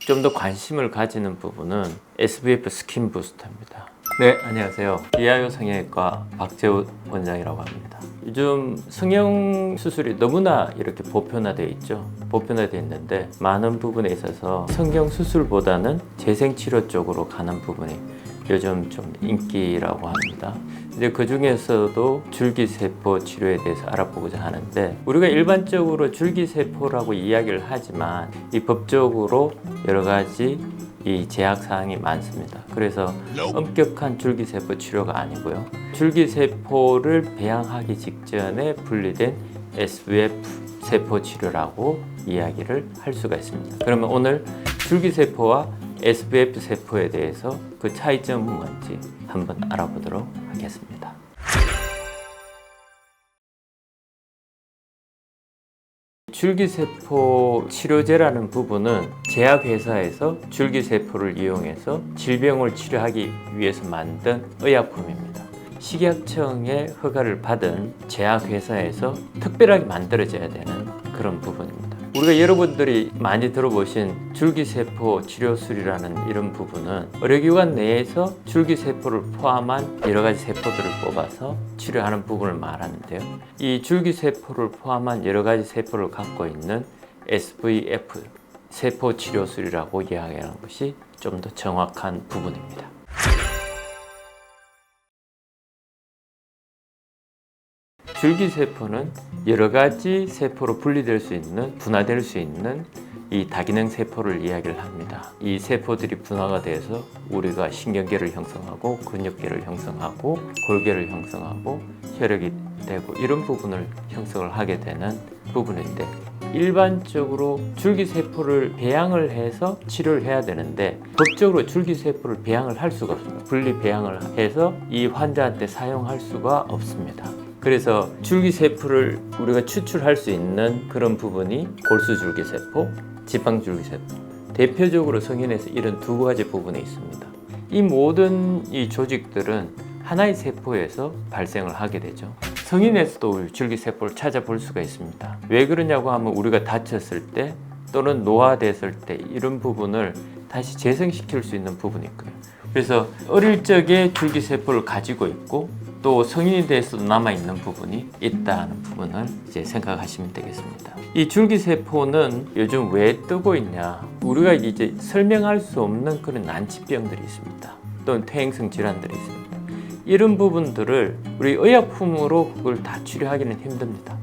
좀 더 관심을 가지는 부분은 SVF 스킨 부스터입니다. 네, 안녕하세요. 이하요 성형외과 박재우 원장이라고 합니다. 요즘 성형 수술이 너무나 이렇게 보편화되어 있죠. 보편화되어 있는데 많은 부분에 있어서 성형 수술보다는 재생치료 쪽으로 가는 부분이 요즘 좀 인기라고 합니다. 이제 그 중에서도 줄기세포 치료에 대해서 알아보고자 하는데, 우리가 일반적으로 줄기세포라고 이야기를 하지만 이 법적으로 여러 가지 이 제약 사항이 많습니다. 그래서 엄격한 줄기세포 치료가 아니고요, 줄기세포를 배양하기 직전에 분리된 SVF 세포 치료라고 이야기를 할 수가 있습니다. 그러면 오늘 줄기세포와 SVF 세포에 대해서 그 차이점은 뭔지 한번 알아보도록 하겠습니다. 줄기세포 치료제라는 부분은 제약회사에서 줄기세포를 이용해서 질병을 치료하기 위해서 만든 의약품입니다. 식약청의 허가를 받은 제약회사에서 특별하게 만들어져야 되는 그런 부분입니다. 우리가 여러분들이 많이 들어보신 줄기세포 치료술이라는 이런 부분은 의료기관 내에서 줄기세포를 포함한 여러 가지 세포들을 뽑아서 치료하는 부분을 말하는데요. 이 줄기세포를 포함한 여러 가지 세포를 갖고 있는 SVF 세포 치료술이라고 이야기하는 것이 좀 더 정확한 부분입니다. 줄기세포는 여러 가지 세포로 분리될 수 있는, 분화될 수 있는 이 다기능 세포를 이야기를 합니다. 이 세포들이 분화가 돼서 우리가 신경계를 형성하고 근육계를 형성하고 골계를 형성하고 혈액이 되고 이런 부분을 형성을 하게 되는 부분인데, 일반적으로 줄기세포를 배양을 해서 치료를 해야 되는데 법적으로 줄기세포를 배양을 할 수가 없습니다. 분리 배양을 해서 이 환자한테 사용할 수가 없습니다. 그래서 줄기세포를 우리가 추출할 수 있는 그런 부분이 골수줄기세포, 지방줄기세포, 대표적으로 성인에서 이런 두 가지 부분이 있습니다. 이 모든 이 조직들은 하나의 세포에서 발생을 하게 되죠. 성인에서도 줄기세포를 찾아볼 수가 있습니다. 왜 그러냐고 하면 우리가 다쳤을 때 또는 노화됐을 때 이런 부분을 다시 재생시킬 수 있는 부분이 있고요. 그래서 어릴 적에 줄기세포를 가지고 있고 또 성인이 돼서도 남아있는 부분이 있다는 부분을 이제 생각하시면 되겠습니다. 이 줄기세포는 요즘 왜 뜨고 있냐, 우리가 이제 설명할 수 없는 그런 난치병들이 있습니다. 또는 퇴행성 질환들이 있습니다. 이런 부분들을 우리 의약품으로 그걸 다 치료하기는 힘듭니다.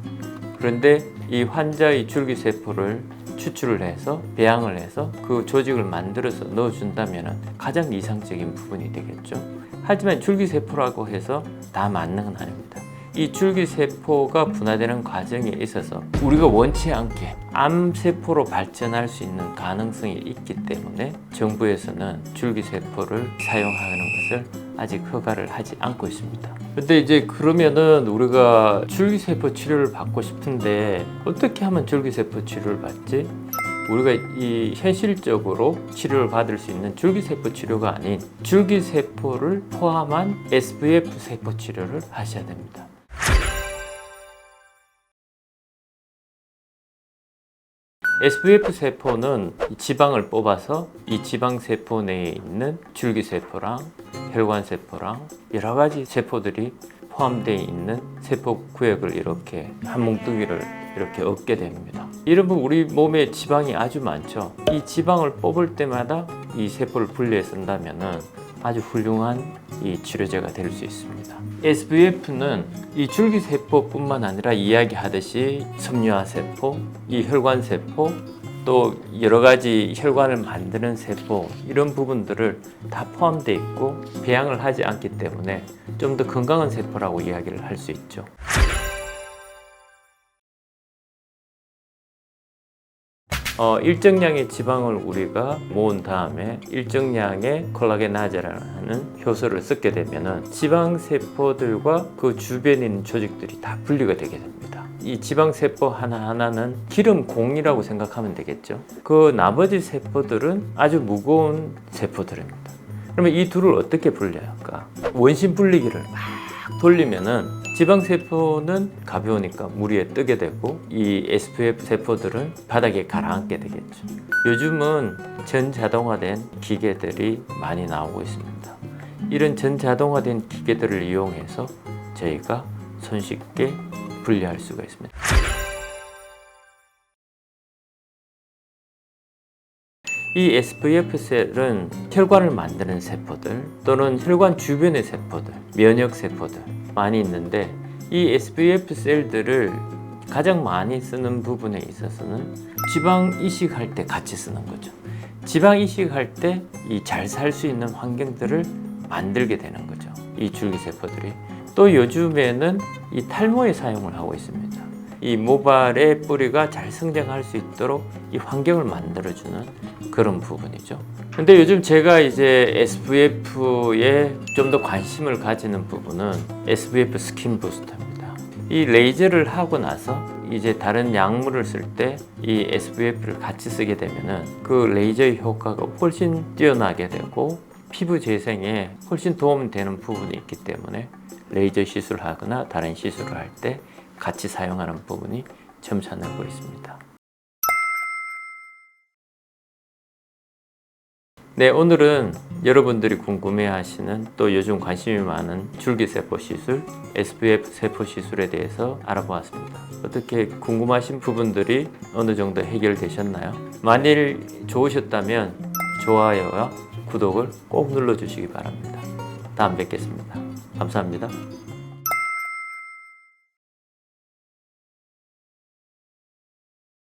그런데 이 환자의 줄기세포를 추출을 해서 배양을 해서 그 조직을 만들어서 넣어준다면 가장 이상적인 부분이 되겠죠. 하지만 줄기세포라고 해서 다 맞는 건 아닙니다. 이 줄기세포가 분화되는 과정에 있어서 우리가 원치 않게 암세포로 발전할 수 있는 가능성이 있기 때문에 정부에서는 줄기세포를 사용하는 것을 아직 허가를 하지 않고 있습니다. 근데 이제 그러면은 우리가 줄기세포 치료를 받고 싶은데 어떻게 하면 줄기세포 치료를 받지? 우리가 이 현실적으로 치료를 받을 수 있는 줄기세포 치료가 아닌 줄기세포를 포함한 SVF 세포 치료를 하셔야 됩니다. SVF 세포는 지방을 뽑아서 이 지방세포 내에 있는 줄기세포랑 혈관세포랑 여러 가지 세포들이 포함되어 있는 세포 구역을 이렇게 한 뭉뚱이를 이렇게 얻게 됩니다. 이런 부분 우리 몸에 지방이 아주 많죠. 이 지방을 뽑을 때마다 이 세포를 분리해 쓴다면은 아주 훌륭한 이 치료제가 될 수 있습니다. SVF는 이 줄기세포뿐만 아니라 이야기하듯이 섬유화세포, 이 혈관세포, 또 여러 가지 혈관을 만드는 세포, 이런 부분들을 다 포함되어 있고 배양을 하지 않기 때문에 좀 더 건강한 세포라고 이야기를 할 수 있죠. 일정량의 지방을 우리가 모은 다음에 일정량의 콜라겐아제라는 효소를 섞게 되면 지방세포들과 그 주변에 있는 조직들이 다 분리가 되게 됩니다. 이 지방세포 하나하나는 기름공이라고 생각하면 되겠죠. 그 나머지 세포들은 아주 무거운 세포들입니다. 그러면 이 둘을 어떻게 분리할까? 원심 분리기를 막 돌리면은 지방세포는 가벼우니까 물 위에 뜨게 되고 이 SPF 세포들은 바닥에 가라앉게 되겠죠. 요즘은 전자동화된 기계들이 많이 나오고 있습니다. 이런 전자동화된 기계들을 이용해서 저희가 손쉽게 분리할 수가 있습니다. 이 SPF 셀은 혈관을 만드는 세포들 또는 혈관 주변의 세포들, 면역 세포들 많이 있는데 이 SPF 셀들을 가장 많이 쓰는 부분에 있어서는 지방 이식할 때 같이 쓰는 거죠. 지방 이식할 때 이 잘 살 수 있는 환경들을 만들게 되는 거죠. 이 줄기세포들이. 또 요즘에는 이 탈모에 사용을 하고 있습니다. 이 모발의 뿌리가 잘 성장할 수 있도록 이 환경을 만들어주는 그런 부분이죠. 근데 요즘 제가 이제 SPF에 좀 더 관심을 가지는 부분은 SPF 스킨 부스터입니다. 이 레이저를 하고 나서 이제 다른 약물을 쓸 때 이 SPF를 같이 쓰게 되면은 그 레이저의 효과가 훨씬 뛰어나게 되고 피부 재생에 훨씬 도움이 되는 부분이 있기 때문에 레이저 시술을 하거나 다른 시술을 할 때 같이 사용하는 부분이 점차 늘고 있습니다. 네, 오늘은 여러분들이 궁금해하시는 또 요즘 관심이 많은 줄기세포 시술, SPF 세포 시술에 대해서 알아보았습니다. 어떻게 궁금하신 부분들이 어느 정도 해결되셨나요? 만일 좋으셨다면 좋아요와 구독을 꼭 눌러주시기 바랍니다. 다음 뵙겠습니다. 감사합니다.